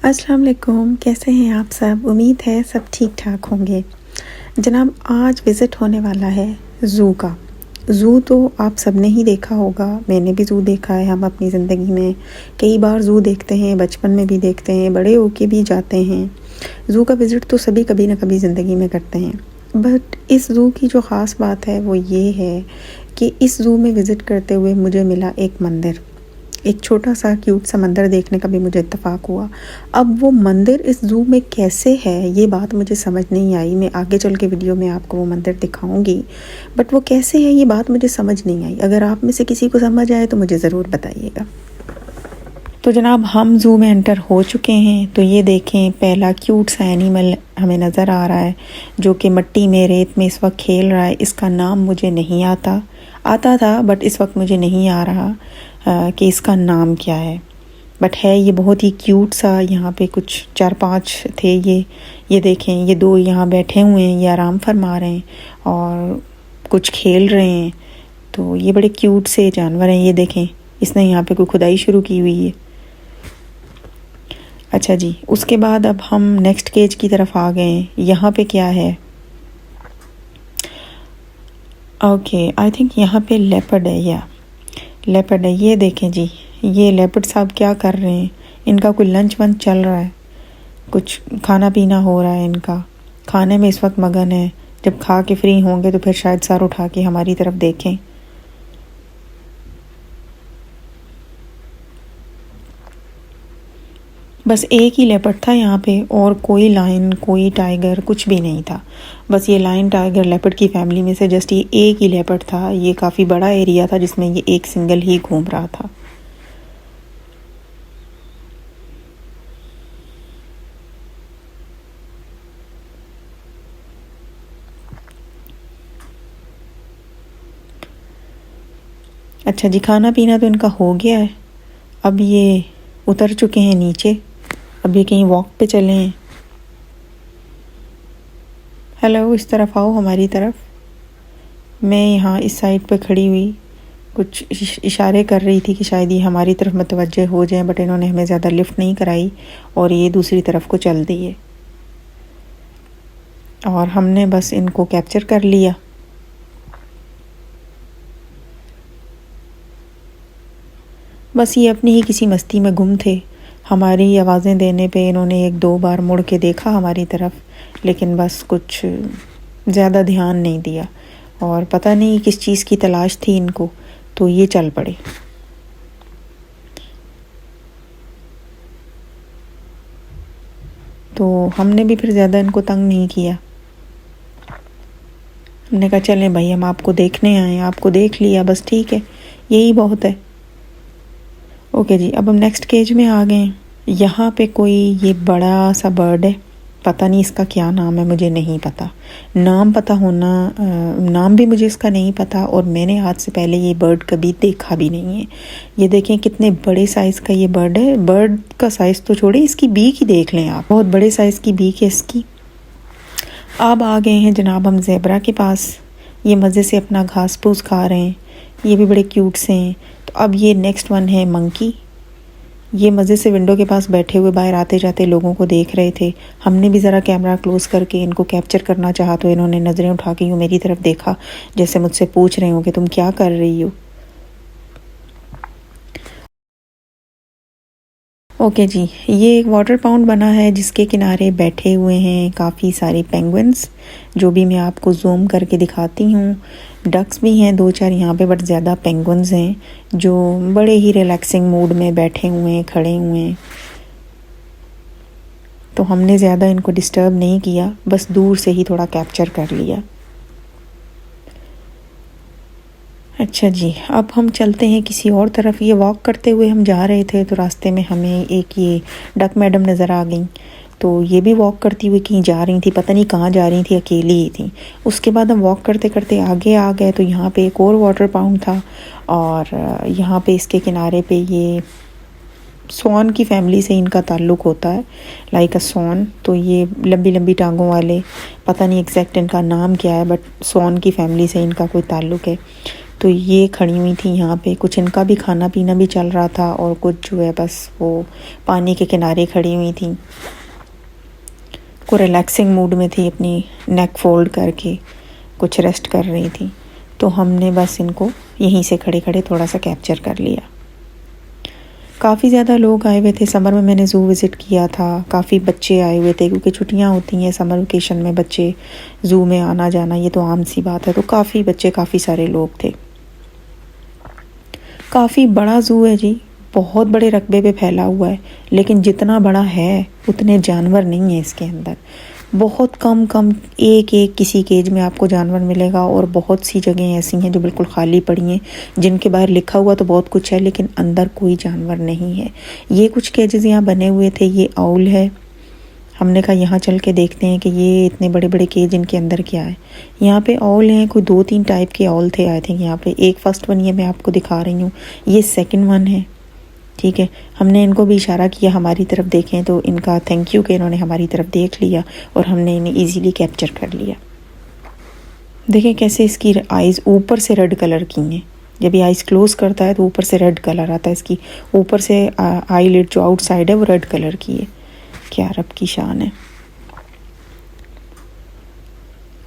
अस्सलाम वालेकुम, कैसे हैं आप सब? उम्मीद है सब ठीक ठाक होंगे। जनाब आज विज़िट होने वाला है ज़ू का। ज़ू तो आप सब ने ही देखा होगा, मैंने भी ज़ू देखा है। हम अपनी ज़िंदगी में कई बार ज़ू देखते हैं, बचपन में भी देखते हैं, बड़े होके भी जाते हैं। ज़ू का विज़िट तो सभी कभी ना कभी ज़िंदगी में करते हैं। बट इस ज़ू की जो ख़ास बात है वो ये है कि इस ज़ू में विज़िट करते हुए मुझे मिला एक मंदिर। एक छोटा सा क्यूट सा मंदिर देखने का भी मुझे इत्तेफाक हुआ। अब वो मंदिर इस ज़ू में कैसे है ये बात मुझे समझ नहीं आई। मैं आगे चल के वीडियो में आपको वो मंदिर दिखाऊंगी, बट वो कैसे है ये बात मुझे समझ नहीं आई। अगर आप में से किसी को समझ आए तो मुझे ज़रूर बताइएगा। तो जनाब हम ज़ू में एंटर हो चुके हैं। तो ये देखें, पहला क्यूट सा एनिमल हमें नज़र आ रहा है जो कि मिट्टी में रेत में इस वक्त खेल रहा है। इसका नाम मुझे नहीं आता था बट इस वक्त मुझे नहीं आ रहा कि इसका नाम क्या है। बट है ये बहुत ही क्यूट सा। यहाँ पे कुछ 4-5 थे। ये देखें, ये दो यहाँ बैठे हुए हैं, ये आराम फरमा रहे हैं और कुछ खेल रहे हैं। तो ये बड़े क्यूट से जानवर हैं। ये देखें, इसने यहाँ पे कोई खुदाई शुरू की हुई है। अच्छा जी, उसके बाद अब हम नेक्स्ट केज की तरफ आ गए हैं। यहाँ पे क्या है? ओके, आई थिंक यहाँ पे लेपर्ड है या लेपर्ड है। ये देखें जी, ये लेपर्ड साहब क्या कर रहे हैं? इनका कोई लंच वंच चल रहा है, कुछ खाना पीना हो रहा है इनका। खाने में इस वक्त मगन है। जब खा के फ्री होंगे तो फिर शायद सर उठा के हमारी तरफ देखें। बस एक ही लेपर्ड था यहाँ पे और कोई लायन, कोई टाइगर, कुछ भी नहीं था। बस ये लायन टाइगर लेपर्ड की फैमिली में से जस्ट ये एक ही लेपर्ड था। ये काफ़ी बड़ा एरिया था जिसमें ये एक सिंगल ही घूम रहा था। अच्छा जी, खाना पीना तो इनका हो गया है। अब ये उतर चुके हैं नीचे। अब ये कहीं वॉक पे चले हैं। हेलो, इस तरफ आओ, हमारी तरफ। मैं यहाँ इस साइड पे खड़ी हुई कुछ इशारे कर रही थी कि शायद ये हमारी तरफ मुतवज्जे हो जाए, बट इन्होंने हमें ज़्यादा लिफ्ट नहीं कराई और ये दूसरी तरफ को चल दिए और हमने बस इनको कैप्चर कर लिया। बस ये अपनी ही किसी मस्ती में गुम थे। हमारी आवाज़ें देने पे इन्होंने 1-2 बार मुड़ के देखा हमारी तरफ, लेकिन बस कुछ ज़्यादा ध्यान नहीं दिया और पता नहीं किस चीज़ की तलाश थी इनको, तो ये चल पड़े। तो हमने भी फिर ज़्यादा इनको तंग नहीं किया। हमने कहा चलें भाई, हम आपको देखने आए, आपको देख लिया, बस ठीक है, यही बहुत है। ओके जी, अब हम नेक्स्ट केज में आ गए। यहाँ पे कोई ये बड़ा सा बर्ड है, पता नहीं इसका क्या नाम है, मुझे नहीं पता। नाम पता होना, नाम भी मुझे इसका नहीं पता और मैंने आज से पहले ये बर्ड कभी देखा भी नहीं है। ये देखें कितने बड़े साइज़ का ये बर्ड है। बर्ड का साइज़ तो छोड़े, इसकी बीक ही देख लें आप, बहुत बड़े साइज़ की बीक है इसकी। अब आ गए हैं जनाब हम ज़ेबरा के पास। ये मज़े से अपना घास फूस खा रहे हैं, ये भी बड़े क्यूट से हैं। तो अब ये नेक्स्ट वन है मंकी। ये मज़े से विंडो के पास बैठे हुए बाहर आते जाते लोगों को देख रहे थे। हमने भी ज़रा कैमरा क्लोज़ करके इनको कैप्चर करना चाहा तो इन्होंने नज़रें उठा के यूँ मेरी तरफ देखा, जैसे मुझसे पूछ रहे हो कि तुम क्या कर रही हो। ओके जी, ये एक वाटर पाउंड बना है जिसके किनारे बैठे हुए हैं काफ़ी सारे पेंगुइन्स, जो भी मैं आपको जूम करके दिखाती हूँ। डक्स भी हैं 2-4 यहाँ पे, बट ज़्यादा पेंगुइन्स हैं जो बड़े ही रिलैक्सिंग मूड में बैठे हुए हैं, खड़े हुए हैं। तो हमने ज़्यादा इनको डिस्टर्ब नहीं किया, बस दूर से ही थोड़ा कैप्चर कर लिया। अच्छा जी, अब हम चलते हैं किसी और तरफ। ये वॉक करते हुए हम जा रहे थे तो रास्ते में हमें एक ये डक मैडम नज़र आ गई। तो ये भी वॉक करती हुई कहीं जा रही थी, पता नहीं कहाँ जा रही थी, अकेली ही थी। उसके बाद हम वॉक करते करते आगे आ गए तो यहाँ पे एक और वाटर पाउंड था और यहाँ पे इसके किनारे पे ये स्वान की फैमिली से इनका ताल्लुक़ होता है, लाइक अ स्वान। तो ये लंबी लंबी टांगों वाले, पता नहीं एग्जैक्ट इनका नाम क्या है, बट स्वान की फैमिली से इनका कोई ताल्लुक़ है। तो ये खड़ी हुई थी यहाँ पे, कुछ इनका भी खाना पीना भी चल रहा था और कुछ जो है बस वो पानी के किनारे खड़ी हुई थी, को रिलैक्सिंग मूड में थी, अपनी नेक फोल्ड करके कुछ रेस्ट कर रही थी। तो हमने बस इनको यहीं से खड़े खड़े थोड़ा सा कैप्चर कर लिया। काफ़ी ज़्यादा लोग आए हुए थे, समर में मैंने ज़ू विज़िट किया था, काफ़ी बच्चे आए हुए थे क्योंकि छुट्टियां होती हैं समर वेकेशन में, बच्चे ज़ू में आना जाना ये तो आम सी बात है। तो काफ़ी बच्चे, काफ़ी सारे लोग थे। काफ़ी बड़ा ज़ू है जी, बहुत बड़े रकबे पे फैला हुआ है, लेकिन जितना बड़ा है उतने जानवर नहीं है इसके अंदर। बहुत कम एक किसी केज में आपको जानवर मिलेगा और बहुत सी जगह ऐसी हैं जो बिल्कुल खाली पड़ी हैं, जिनके बाहर लिखा हुआ तो बहुत कुछ है लेकिन अंदर कोई जानवर नहीं है। ये कुछ केजेस यहाँ बने हुए थे, ये आउल है। हमने कहा यहाँ चल के देखते हैं कि ये इतने बड़े बड़े केज इनके अंदर क्या है। यहाँ पे ऑल हैं, कोई 2-3 टाइप के ऑल थे आई थिंक यहाँ पे। एक फर्स्ट वन ये मैं आपको दिखा रही हूँ, ये सेकंड वन है, ठीक है। हमने इनको भी इशारा किया हमारी तरफ देखें, तो इनका थैंक यू कि इन्होंने हमारी तरफ देख लिया और हमने इन्हें इजीली कैप्चर कर लिया। देखें कैसे इसकी आइज़ ऊपर से रेड कलर की हैं, जब ये आइज़ क्लोज करता है तो ऊपर से रेड कलर आता है इसकी, ऊपर से आई लिड जो आउटसाइड है वो रेड कलर की है। क्या रब की शान है।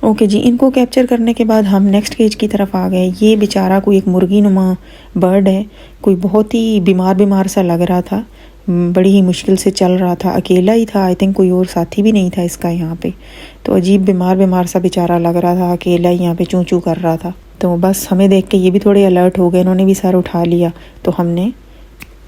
ओके जी, इनको कैप्चर करने के बाद हम नेक्स्ट केज की तरफ आ गए। ये बेचारा कोई एक मुर्गी नुमा बर्ड है, कोई बहुत ही बीमार सा लग रहा था, बड़ी ही मुश्किल से चल रहा था, अकेला ही था आई थिंक, कोई और साथी भी नहीं था इसका यहाँ पे। तो अजीब बीमार सा बेचारा लग रहा था, अकेला ही यहाँ पे चूं चूं कर रहा था। तो बस हमें देख के ये भी थोड़े अलर्ट हो गए, इन्होंने भी सर उठा लिया, तो हमने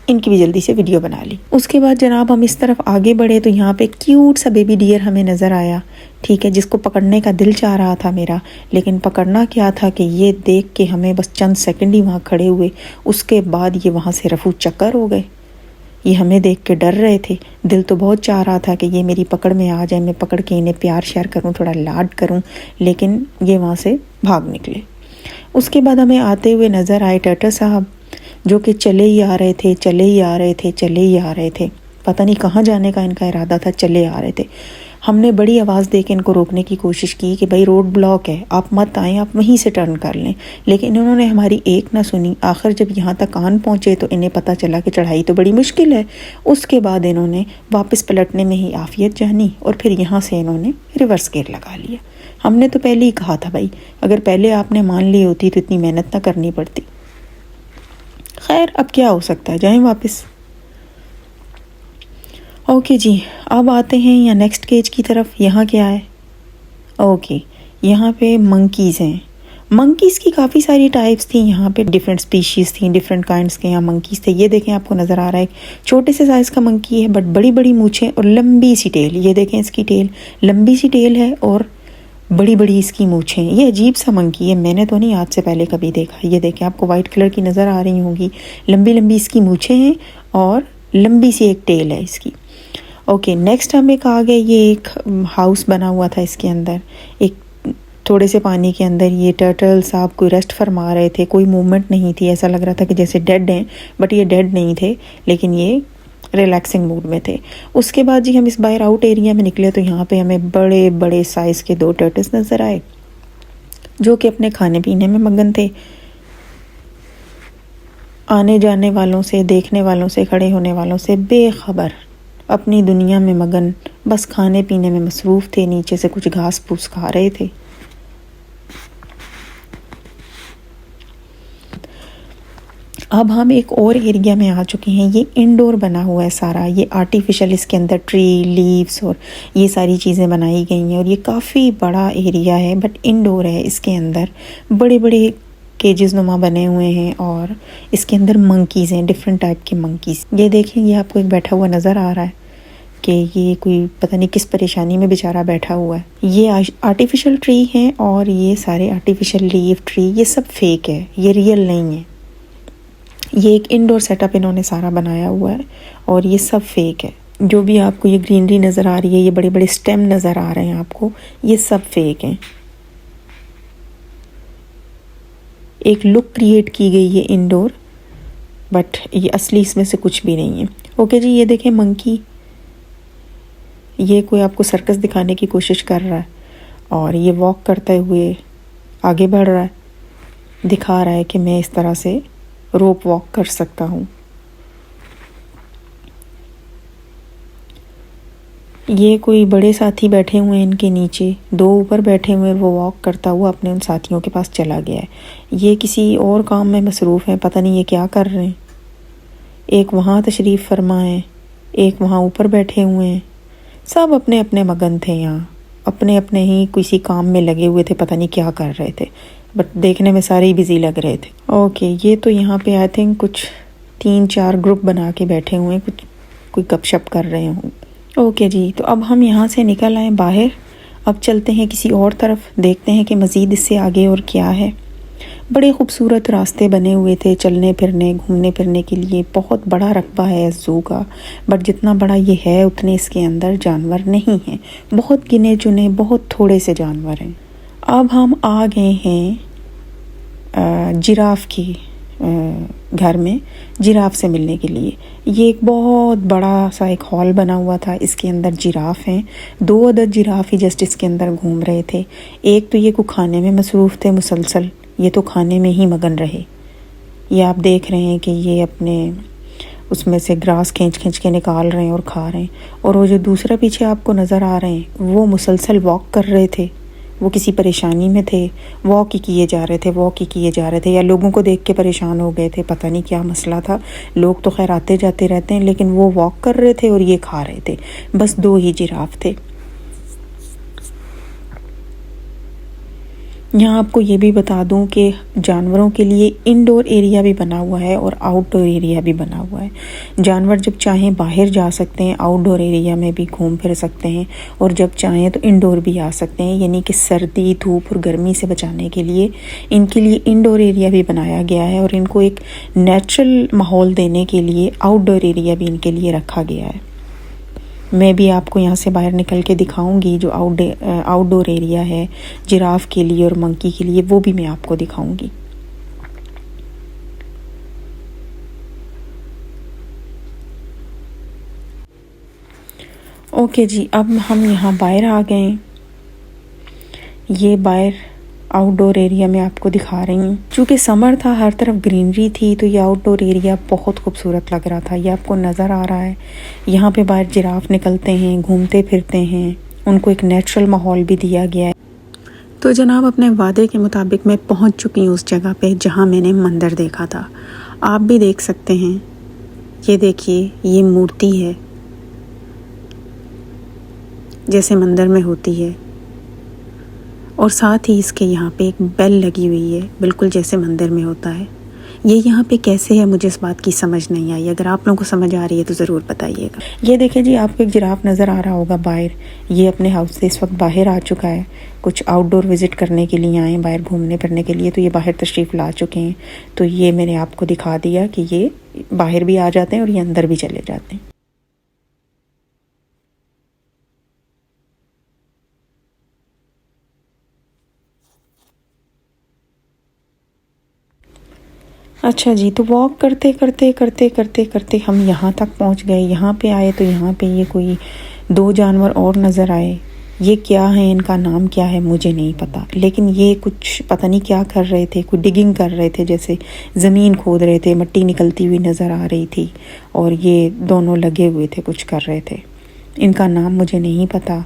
इनकी भी जल्दी से वीडियो बना ली। उसके बाद जनाब हम इस तरफ आगे बढ़े तो यहाँ पे क्यूट सा बेबी डियर हमें नज़र आया, ठीक है, जिसको पकड़ने का दिल चाह रहा था मेरा, लेकिन पकड़ना क्या था कि ये देख के हमें बस चंद सेकंड ही वहाँ खड़े हुए, उसके बाद ये वहाँ से रफू चक्कर हो गए। ये हमें देख के डर रहे थे, दिल तो बहुत चाह रहा था कि ये मेरी पकड़ में आ जाए, मैं पकड़ के इन्हें प्यार श्यार करूँ, थोड़ा लाड करूँ, लेकिन ये वहाँ से भाग निकले। उसके बाद हमें आते हुए नज़र आए टर्टल साहब, जो कि चले ही आ रहे थे, पता नहीं कहाँ जाने का इनका इरादा था, चले आ रहे थे। हमने बड़ी आवाज़ दे के इनको रोकने की कोशिश की कि भाई रोड ब्लॉक है, आप मत आएँ, आप वहीं से टर्न कर लें, लेकिन इन्होंने हमारी एक ना सुनी। आखिर जब यहाँ तक आन पहुँचे तो इन्हें पता चला कि चढ़ाई तो बड़ी मुश्किल है। उसके बाद इन्होंने वापस पलटने में ही आफियत जानी और फिर यहाँ से इन्होंने रिवर्स गियर लगा लिया। हमने तो पहले ही कहा था भाई, अगर पहले आपने मान ली होती तो इतनी मेहनत ना करनी पड़ती। खैर अब क्या हो सकता है, जाएं वापस। ओके जी, अब आते हैं या नेक्स्ट केज की तरफ। यहाँ क्या है? ओके, यहाँ पे मंकीज़ हैं। मंकीज़ की काफ़ी सारी टाइप्स थी यहाँ पे, डिफरेंट स्पीशीज़ थी, डिफरेंट काइंड्स के यहाँ मंकीज़ थे। ये देखें आपको नज़र आ रहा है छोटे से साइज़ का मंकी है, बट बड़ी बड़ी मूछें और लंबी सी टेल। ये देखें इसकी टेल, लंबी सी टेल है और बड़ी बड़ी इसकी मूछें। ये अजीब सा मंकी है, मैंने तो नहीं आज से पहले कभी देखा। ये देखें आपको वाइट कलर की नज़र आ रही होंगी, लंबी लंबी इसकी मूछें हैं और लंबी सी एक टेल है इसकी। ओके, नेक्स्ट हम एक आ गए, ये एक हाउस बना हुआ था इसके अंदर, एक थोड़े से पानी के अंदर। ये टर्टल साहब कोई रेस्ट फरमा रहे थे, कोई मूवमेंट नहीं थी, ऐसा लग रहा था कि जैसे डेड हैं, बट ये डेड नहीं थे, लेकिन ये रिलैक्सिंग मूड में थे। उसके बाद जी हम इस बाहर आउट एरिया में निकले तो यहाँ पे हमें बड़े बड़े साइज़ के 2 टर्टल्स नज़र आए, जो कि अपने खाने पीने में मगन थे। आने जाने वालों से, देखने वालों से, खड़े होने वालों से बेखबर, अपनी दुनिया में मगन, बस खाने पीने में मसरूफ़ थे। नीचे से कुछ घास फूस खा रहे थे। अब हम एक और एरिया में आ चुके हैं। ये इंडोर बना हुआ है सारा, ये आर्टिफिशियल, इसके अंदर ट्री, लीव्स और ये सारी चीज़ें बनाई गई हैं और ये काफ़ी बड़ा एरिया है, बट इंडोर है। इसके अंदर बड़े बड़े केजेस नुमा बने हुए हैं और इसके अंदर मंकीज़ हैं, डिफरेंट टाइप के मंकीज़। ये देखें, ये आपको एक बैठा हुआ नज़र आ रहा है कि ये कोई पता नहीं किस परेशानी में बेचारा बैठा हुआ है। ये आर्टिफिशियल ट्री हैं और ये सारे आर्टिफिशियल लीव ट्री, ये सब फेक है, ये रियल नहीं है। ये एक इंडोर सेटअप इन्होंने सारा बनाया हुआ है और ये सब फेक है। जो भी आपको ये ग्रीनरी नज़र आ रही है, ये बड़े बड़े स्टेम नज़र आ रहे हैं आपको, ये सब फेक हैं। एक लुक क्रिएट की गई है इंडोर, बट ये असली इसमें से कुछ भी नहीं है। ओके जी, ये देखें मंकी, ये कोई आपको सर्कस दिखाने की कोशिश कर रहा है और ये वॉक करते हुए आगे बढ़ रहा है। दिखा रहा है कि मैं इस तरह से रोप वॉक कर सकता हूँ। ये कोई बड़े साथी बैठे हुए हैं इनके नीचे, 2 ऊपर बैठे हुए हैं। वो वॉक करता हुआ अपने उन साथियों के पास चला गया है। ये किसी और काम में मसरूफ़ है, पता नहीं ये क्या कर रहे हैं। एक वहाँ तशरीफ़ फरमा है, एक वहाँ ऊपर बैठे हुए हैं। सब अपने अपने मगन थे यहाँ, अपने अपने ही किसी काम में लगे हुए थे, पता नहीं क्या कर रहे थे, बट देखने में सारे ही बिज़ी लग रहे थे। ओके, ये तो यहाँ पे आई थिंक कुछ 3-4 ग्रुप बना के बैठे हुए हैं, कोई गपशप कर रहे हों। ओके जी, तो अब हम यहाँ से निकल आए बाहर। अब चलते हैं किसी और तरफ, देखते हैं कि मज़ीद इससे आगे और क्या है। बड़े खूबसूरत रास्ते बने हुए थे चलने फिरने घूमने फिरने के लिए। बहुत बड़ा रकबा है इस ज़ू का, बट जितना बड़ा ये है उतने इसके अंदर जानवर नहीं हैं। बहुत गिने चुने, बहुत थोड़े से जानवर हैं। अब हम आ गए हैं जिराफ़ की घर में, जिराफ़ से मिलने के लिए। ये एक बहुत बड़ा सा एक हॉल बना हुआ था, इसके अंदर जिराफ़ हैं। 2 अदद जिराफ़ ही जस्ट इसके अंदर घूम रहे थे। एक तो ये को खाने में मसरूफ़ थे मुसलसल, ये तो खाने में ही मगन रहे। ये आप देख रहे हैं कि ये अपने उसमें से ग्रास खींच खींच के निकाल रहे हैं और खा रहे हैं। और वो जो दूसरा पीछे आपको नज़र आ रहे हैं वो मुसलसल वॉक कर रहे थे। वो किसी परेशानी में थे, वॉक ही किए जा रहे थे, वॉक ही किए जा रहे थे, या लोगों को देख के परेशान हो गए थे, पता नहीं क्या मसला था। लोग तो खैर आते जाते रहते हैं, लेकिन वो वॉक कर रहे थे और ये खा रहे थे। बस 2 ही जिराफ थे। यहाँ आपको ये भी बता दूँ कि जानवरों के लिए इंडोर एरिया भी बना हुआ है और आउटडोर एरिया भी बना हुआ है। जानवर जब चाहें बाहर जा सकते हैं, आउटडोर एरिया में भी घूम फिर सकते हैं, और जब चाहें तो इंडोर भी आ सकते हैं। यानी कि सर्दी, धूप और गर्मी से बचाने के लिए इनके लिए इंडोर एरिया भी बनाया गया है, और इनको एक नेचुरल माहौल देने के लिए आउटडोर एरिया भी इनके लिए रखा गया है। मैं भी आपको यहाँ से बाहर निकल के दिखाऊंगी जो आउटडोर एरिया है जिराफ के लिए और मंकी के लिए, वो भी मैं आपको दिखाऊंगी। ओके जी, अब हम यहाँ बाहर आ गए। ये बाहर आउटडोर एरिया में आपको दिखा रही हूँ। चूँकि समर था, हर तरफ ग्रीनरी थी, तो ये आउटडोर एरिया बहुत खूबसूरत लग रहा था। ये आपको नज़र आ रहा है। यहाँ पे बाहर जिराफ निकलते हैं, घूमते फिरते हैं, उनको एक नेचुरल माहौल भी दिया गया है। तो जनाब, अपने वादे के मुताबिक मैं पहुँच चुकी हूँ उस जगह पे जहाँ मैंने मंदिर देखा था। आप भी देख सकते हैं, ये देखिए, ये मूर्ति है जैसे मंदिर में होती है, और साथ ही इसके यहाँ पे एक बेल लगी हुई है, बिल्कुल जैसे मंदिर में होता है। ये यहाँ पे कैसे है, मुझे इस बात की समझ नहीं आई। अगर आप लोगों को समझ आ रही है तो ज़रूर बताइएगा। ये देखें जी, आपको एक जिराफ नज़र आ रहा होगा बाहर। ये अपने हाउस से इस वक्त बाहर आ चुका है। कुछ आउटडोर विज़िट करने के लिए आए, बाहर घूमने फिरने के लिए, तो ये बाहर तशरीफ़ ला चुके हैं। तो ये मैंने आपको दिखा दिया कि ये बाहर भी आ जाते हैं और ये अंदर भी चले जाते हैं। अच्छा जी, तो वॉक करते करते करते करते करते हम यहाँ तक पहुँच गए। यहाँ पे आए तो यहाँ पे ये कोई 2 जानवर और नज़र आए। ये क्या है, इनका नाम क्या है मुझे नहीं पता, लेकिन ये कुछ पता नहीं क्या कर रहे थे, कोई डिगिंग कर रहे थे, जैसे ज़मीन खोद रहे थे, मिट्टी निकलती हुई नज़र आ रही थी, और ये दोनों लगे हुए थे, कुछ कर रहे थे। इनका नाम मुझे नहीं पता,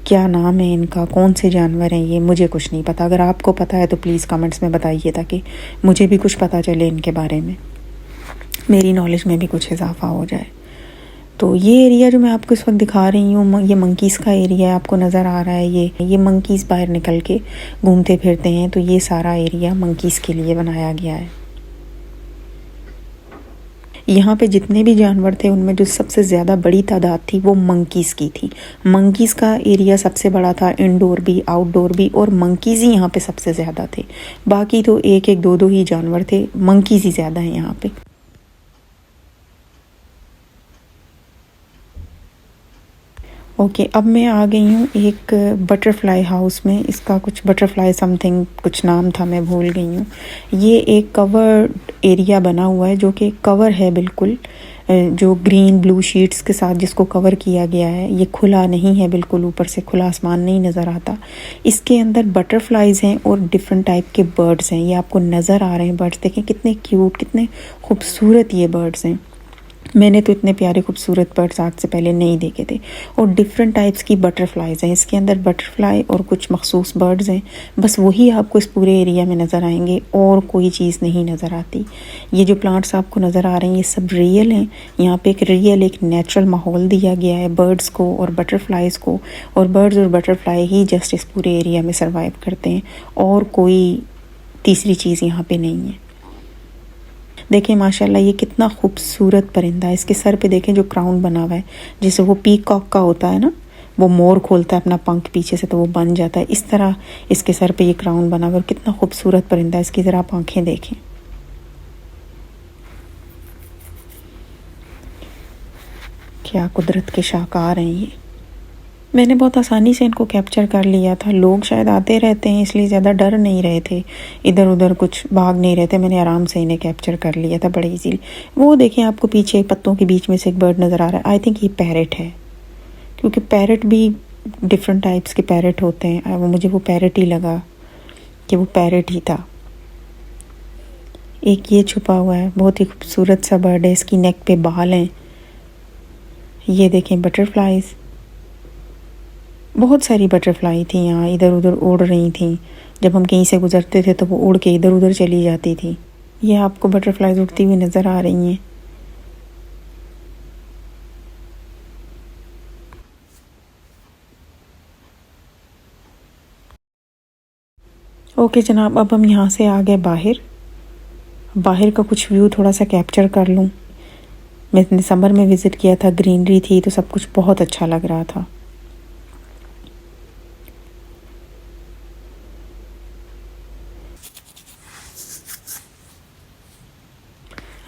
क्या नाम है इनका, कौन से जानवर हैं ये, मुझे कुछ नहीं पता। अगर आपको पता है तो प्लीज़ कमेंट्स में बताइए, ताकि मुझे भी कुछ पता चले इनके बारे में, मेरी नॉलेज में भी कुछ इजाफा हो जाए। तो ये एरिया जो मैं आपको इस वक्त दिखा रही हूँ, ये मंकीज़ का एरिया है, आपको नज़र आ रहा है। ये मंकीज़ बाहर निकल के घूमते फिरते हैं, तो ये सारा एरिया मंकीज़ के लिए बनाया गया है। यहाँ पे जितने भी जानवर थे उनमें जो सबसे ज़्यादा बड़ी तादाद थी वो मंकीज़ की थी। मंकीज़ का एरिया सबसे बड़ा था, इंडोर भी आउटडोर भी, और मंकीज़ ही यहाँ पे सबसे ज़्यादा थे। बाकी तो 1-1 2-2 ही जानवर थे, मंकीज़ ही ज़्यादा हैं यहाँ पे। ओके, अब मैं आ गई हूँ एक बटरफ्लाई हाउस में। इसका कुछ बटरफ्लाई समथिंग कुछ नाम था, मैं भूल गई हूँ। ये एक कवर्ड एरिया बना हुआ है, जो कि कवर है बिल्कुल, जो ग्रीन ब्लू शीट्स के साथ जिसको कवर किया गया है, ये खुला नहीं है बिल्कुल, ऊपर से खुला आसमान नहीं नज़र आता। इसके अंदर बटरफ्लाइज हैं और डिफरेंट टाइप के बर्ड्स हैं। ये आपको नज़र आ रहे हैं बर्ड्स, देखें कितने क्यूट, कितने खूबसूरत ये बर्ड्स हैं। मैंने तो इतने प्यारे खूबसूरत बर्ड्स आज से पहले नहीं देखे थे। और डिफरेंट टाइप्स की बटरफ्लाइज हैं, इसके अंदर बटरफ्लाई और कुछ मखसूस बर्ड्स हैं, बस वही आपको इस पूरे एरिया में नज़र आएंगे और कोई चीज़ नहीं नज़र आती। ये जो प्लांट्स आपको नज़र आ रहे हैं ये सब रियल हैं। यहाँ पे एक रियल एक नेचुरल माहौल दिया गया है बर्ड्स को और बटरफ्लाइज को, और बर्ड्स और बटरफ्लाई ही जस्ट इस पूरे एरिया में सर्वाइव करते हैं और कोई तीसरी चीज़ यहाँ पे नहीं है। देखें माशाल्लाह ये कितना खूबसूरत परिंदा है। इसके सर पे देखें जो क्राउन बना हुआ है, जैसे वो पीकॉक का होता है ना, वो मोर खोलता है अपना पंख पीछे से तो वो बन जाता है, इस तरह इसके सर पे ये क्राउन बना हुआ है। और कितना खूबसूरत परिंदा है, इसकी ज़रा आप आँखें देखें। क्या कुदरत के शाहकार हैं ये। मैंने बहुत आसानी से इनको कैप्चर कर लिया था। लोग शायद आते रहते हैं इसलिए ज़्यादा डर नहीं रहे थे, इधर उधर कुछ भाग नहीं रहे थे। मैंने आराम से इन्हें कैप्चर कर लिया था बड़े इजीली। वो देखें आपको पीछे पत्तों के बीच में से एक बर्ड नज़र आ रहा है। आई थिंक ये पैरेट है, क्योंकि पैरेट भी डिफरेंट टाइप्स के पैरेट होते हैं। मुझे वो पैरेट ही लगा कि वो पैरेट ही था। एक ये छुपा हुआ है, बहुत ही खूबसूरत सा बर्ड है, इसकी नेक पे बाल हैं। ये देखें बटरफ्लाइज, बहुत सारी बटरफ्लाई थी यहाँ, इधर उधर उड़ रही थी। जब हम कहीं से गुजरते थे तो वो उड़ के इधर उधर चली जाती थी। ये आपको बटरफ्लाइज उड़ती हुई नज़र आ रही हैं। ओके जनाब, अब हम यहाँ से आ गए बाहर का कुछ व्यू थोड़ा सा कैप्चर कर लूँ। मैंने समर में विज़िट किया था, ग्रीनरी थी तो सब कुछ बहुत अच्छा लग रहा था।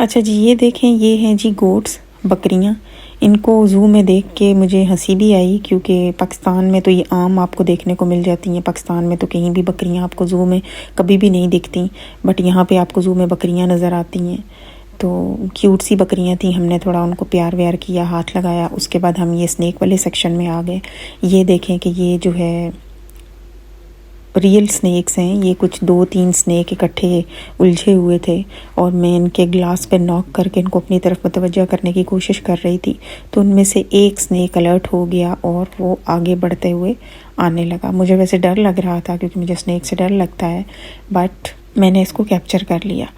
अच्छा जी, ये देखें, ये हैं जी गोट्स, बकरियां। इनको ज़ू में देख के मुझे हंसी भी आई, क्योंकि पाकिस्तान में तो ये आम आपको देखने को मिल जाती हैं। पाकिस्तान में तो कहीं भी बकरियां आपको ज़ू में कभी भी नहीं दिखती, बट यहाँ पे आपको ज़ू में बकरियां नज़र आती हैं। तो क्यूट सी बकरियां थी, हमने थोड़ा उनको प्यार व्यार किया, हाथ लगाया। उसके बाद हम ये स्नैक वाले सेक्शन में आ गए। ये देखें कि ये जो है रियल स्नैक्स हैं। ये कुछ 2-3 स्नैक इकट्ठे उलझे हुए थे और मैं इनके ग्लास पे नॉक करके इनको अपनी तरफ मुतवज्जा करने की कोशिश कर रही थी, तो उनमें से एक स्नैक अलर्ट हो गया और वो आगे बढ़ते हुए आने लगा। मुझे वैसे डर लग रहा था क्योंकि मुझे स्नैक से डर लगता है, बट मैंने इसको कैप्चर कर लिया।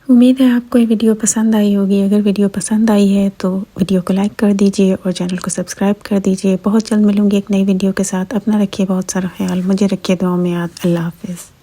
उम्मीद है आपको ये वीडियो पसंद आई होगी। अगर वीडियो पसंद आई है तो वीडियो को लाइक कर दीजिए और चैनल को सब्सक्राइब कर दीजिए। बहुत जल्द मिलूंगी एक नई वीडियो के साथ। अपना रखिए बहुत सारा ख्याल, मुझे रखिए दुआ में याद। अल्लाह हाफ़िज़।